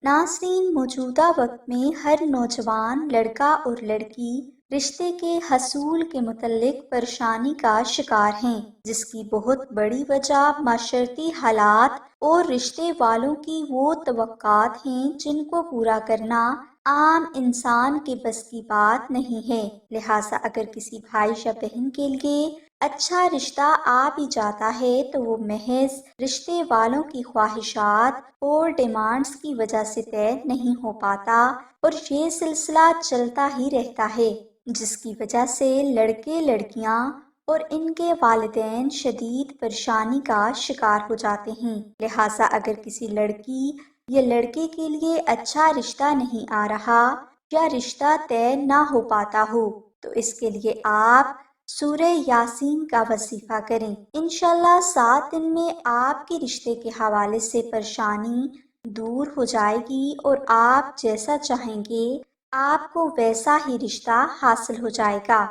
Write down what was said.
ناظرین، موجودہ وقت میں ہر نوجوان لڑکا اور لڑکی رشتے کے حصول کے متعلق پریشانی کا شکار ہیں، جس کی بہت بڑی وجہ معاشرتی حالات اور رشتے والوں کی وہ توقعات ہیں جن کو پورا کرنا عام انسان کے بس کی بات نہیں ہے۔ لہٰذا اگر کسی بھائی یا بہن کے لیے اچھا رشتہ آ بھی جاتا ہے تو وہ محض رشتے والوں کی خواہشات اور ڈیمانڈز کی وجہ سے طے نہیں ہو پاتا، اور یہ سلسلہ چلتا ہی رہتا ہے، جس کی وجہ سے لڑکے لڑکیاں اور ان کے والدین شدید پریشانی کا شکار ہو جاتے ہیں۔ لہٰذا اگر کسی لڑکی یا لڑکے کے لیے اچھا رشتہ نہیں آ رہا یا رشتہ طے نہ ہو پاتا ہو تو اس کے لیے آپ سورہ یاسین کا وظیفہ کریں۔ انشاءاللہ 7 دن میں آپ کے رشتے کے حوالے سے پریشانی دور ہو جائے گی اور آپ جیسا چاہیں گے آپ کو ویسا ہی رشتہ حاصل ہو جائے گا۔